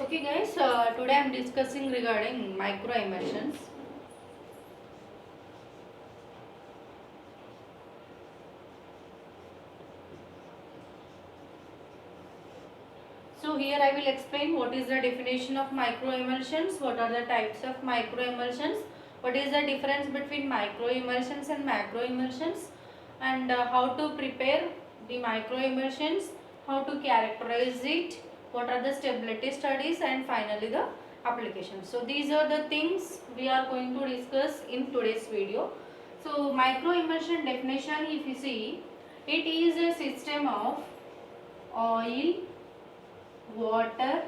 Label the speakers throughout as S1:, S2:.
S1: Okay guys, today I am discussing regarding micro emulsions. So here I will explain what is the definition of micro emulsions, what are the types of micro emulsions, what is the difference between micro emulsions and macro emulsions, and how to prepare the micro emulsions, how to characterize it, what are the stability studies, and finally the application. So these are the things we are going to discuss in today's video. So micro emulsion definition, if you see, it is a system of oil, water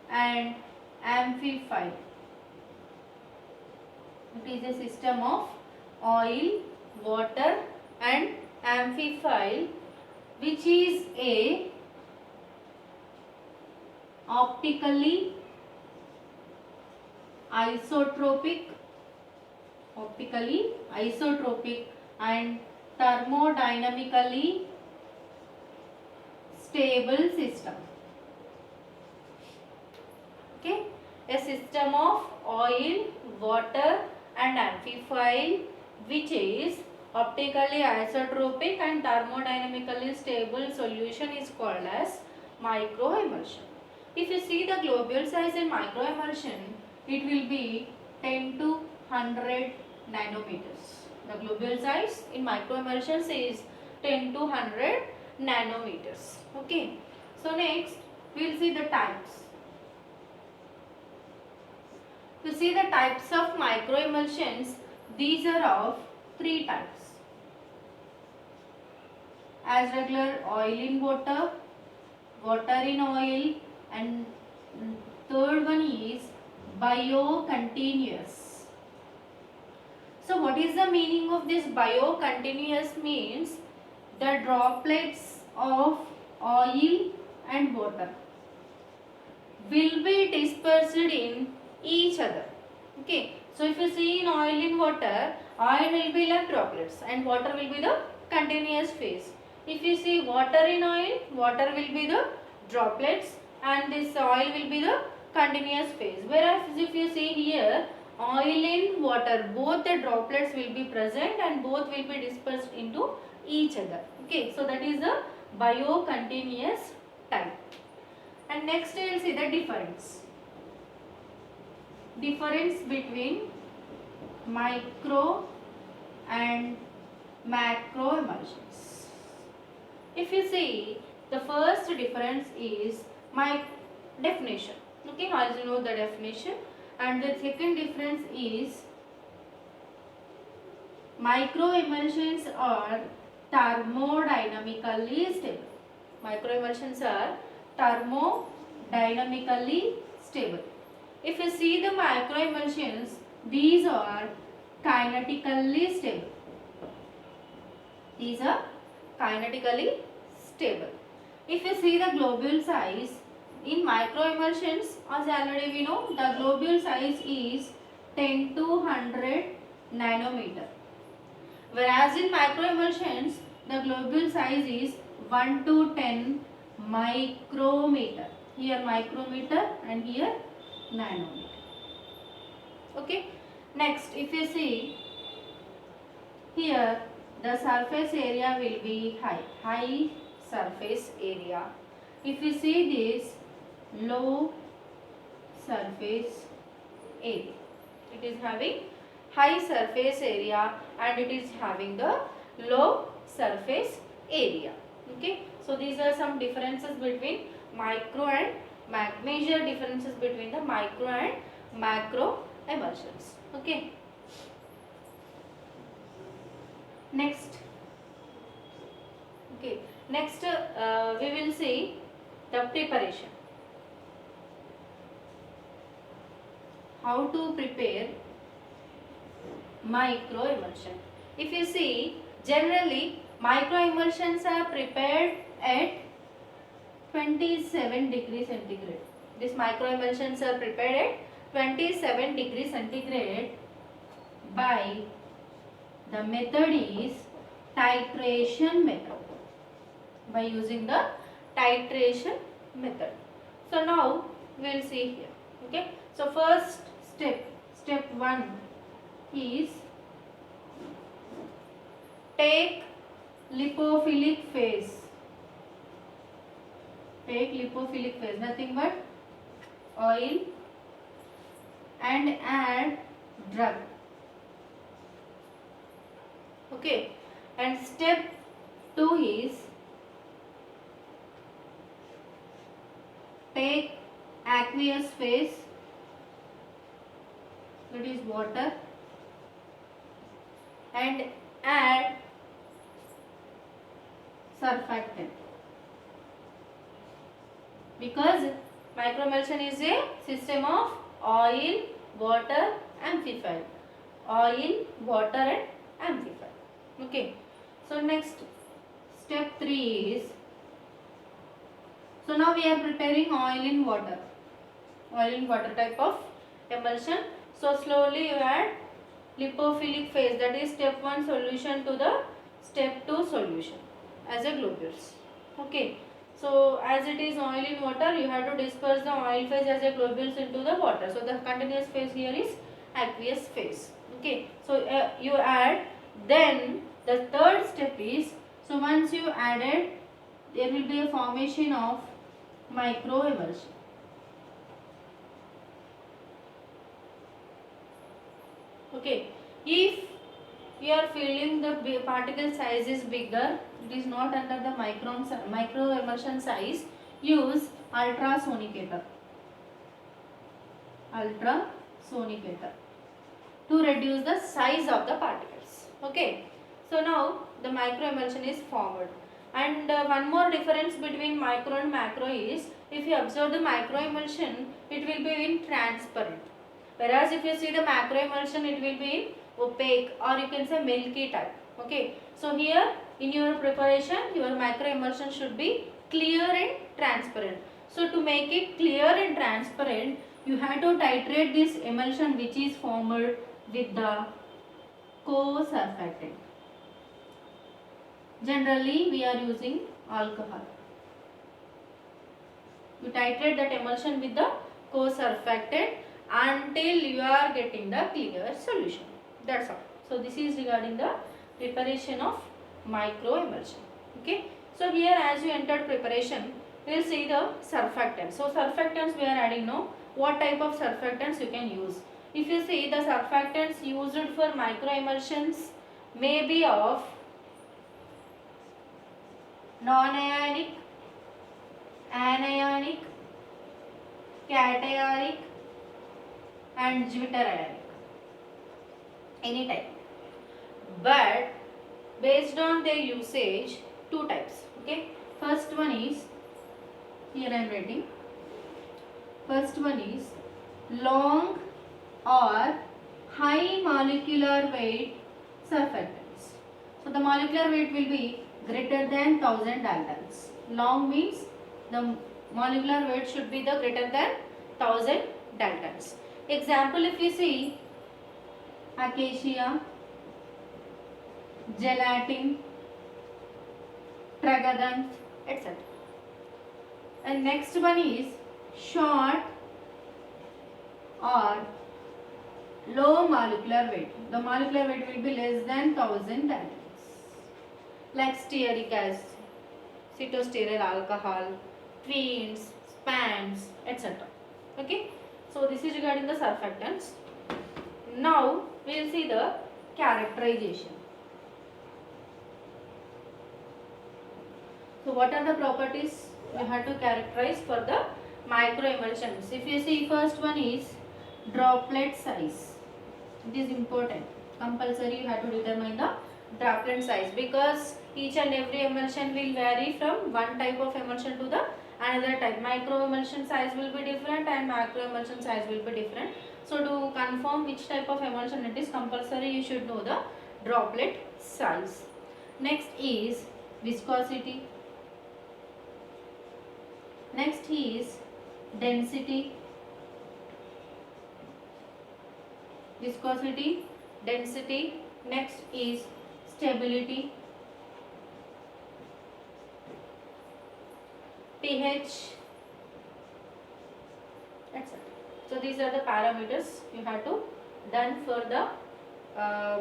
S1: and amphiphile. It is a system of oil, water and amphiphile, which is a optically isotropic and thermodynamically stable system. Okay, a system of oil, water and amphiphile which is optically isotropic and thermodynamically stable solution is called as microemulsion. If you see the globule size in microemulsion, it will be 10 to 100 nanometers. The globule size in microemulsions is 10 to 100 nanometers. Okay. So next we will see the types. To see the types of microemulsions, these are of three types. As regular, oil in water, water in oil, and third one is biocontinuous. So what is the meaning of this biocontinuous? Means the droplets of oil and water will be dispersed in each other. Okay, so if you see in oil in water, oil will be like droplets and water will be the continuous phase. If you see water in oil, water will be the droplets and this oil will be the continuous phase. Whereas if you see here, oil in water, both the droplets will be present and both will be dispersed into each other. Okay, so that is the biocontinuous type. And next we will see the difference between micro and macro emulsions. If you see, the first difference is my definition. Okay, as you know the definition, and the second difference is micro emulsions are thermodynamically stable. Micro emulsions are thermodynamically stable. If you see the micro emulsions, these are kinetically stable. These are kinetically stable. If you see the globule size, in micro emulsions, as already we know, the globule size is 10 to 100 nanometer. Whereas in micro emulsions, the globule size is 1 to 10 micrometer. Here micrometer and here nanometer. Okay. Next, if you see here, the surface area will be high surface area. If you see this, low surface area. It is having high surface area and it is having the low surface area. Okay. So these are some differences between micro and major differences between the micro and macro emulsions. Okay. Next. Okay. Next, we will see the preparation. How to prepare micro emulsion. If you see, generally micro emulsions are prepared at 27 degrees centigrade. These micro emulsions are prepared at 27 degrees centigrade by the method is titration method. By using the titration method. So now we will see here. Okay, so first step 1 is take lipophilic phase. Take lipophilic phase, nothing but oil and add drug. Okay, and step 2 is take aqueous phase, that is water, and add surfactant. Because microemulsion is a system of oil, water, amplified. Oil, water and amplified. Okay. So next step 3 is, so now we are preparing oil in water. Oil in water type of emulsion. So slowly you add lipophilic phase, that is step 1 solution to the step 2 solution as a globules. Okay. So as it is oil in water, you have to disperse the oil phase as a globules into the water. So the continuous phase here is aqueous phase. Okay. So you add, then the third step is, so once you added, there will be a formation of microemulsion. Okay, if you are feeling the particle size is bigger, it is not under the microemulsion size, use ultrasonicator to reduce the size of the particles. Okay, so now the microemulsion is formed. And one more difference between micro and macro is, if you observe the microemulsion, it will be in transparent. Whereas if you see the macroemulsion, it will be in opaque, or you can say milky type. Okay. So here in your preparation, your microemulsion should be clear and transparent. So to make it clear and transparent, you have to titrate this emulsion which is formed with the co-surfactant. Generally we are using alcohol. You titrate that emulsion with the co-surfactant until you are getting the clear solution. That's all. So this is regarding the preparation of microemulsion. Okay. So here as you entered preparation, we will see the surfactants. So surfactants we are adding now. What type of surfactants you can use? If you see, the surfactants used for microemulsions may be of non-ionic, anionic, cationic and zwitterionic, any type. But based on their usage, two types. Okay, first one is, here I am writing, first one is long or high molecular weight surfactants. So the molecular weight will be greater than 1000 daltons. Long means the molecular weight should be the greater than 1000 daltons. Example, if you see acacia, gelatin, tragacanth, etc. And next one is short or low molecular weight. The molecular weight will be less than 1000 daltons. Like stearic acid, cytosterol alcohol, tweens, spans, etc. Okay. So this is regarding the surfactants. Now we will see the characterization. So what are the properties you have to characterize for the microemulsions? If you see, first one is droplet size. It is important. Compulsory you have to determine the droplet size, because each and every emulsion will vary from one type of emulsion to the another type. Microemulsion size will be different and macroemulsion size will be different. So to confirm which type of emulsion it is, compulsory you should know the droplet size. Next is viscosity. Next is density. Viscosity, density. Next is stability. pH, these are the parameters you have to done for the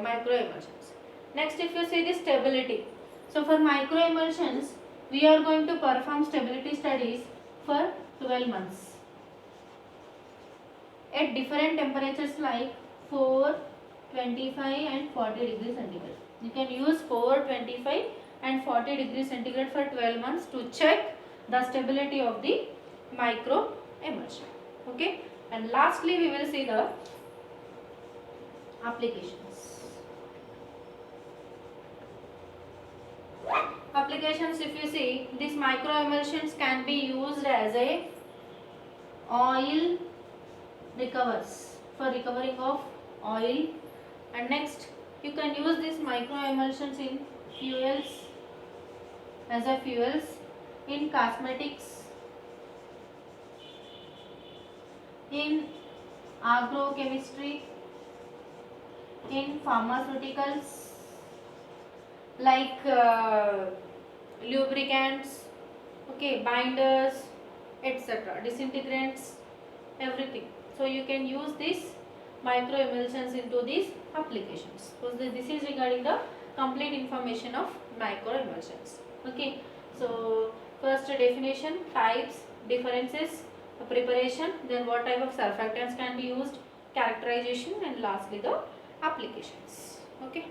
S1: micro emulsions. Next, if you see the stability, so for micro emulsions we are going to perform stability studies for 12 months at different temperatures like 4, 25 and 40 degrees centigrade. You can use 4, 25 and 40 degrees centigrade for 12 months to check the stability of the micro emulsion. Okay, and lastly we will see the applications. Applications, if you see, these micro emulsions can be used as a oil recovers for recovering of oil, and next you can use these micro emulsions in fuels, as a fuels, in cosmetics, in agrochemistry, in pharmaceuticals like lubricants, okay, binders, etc., disintegrants, everything. So you can use these micro emulsions into these applications. So this is regarding the complete information of micro emulsions. Okay, so first definition, types, differences, preparation, then what type of surfactants can be used, characterization, and lastly the applications. Okay.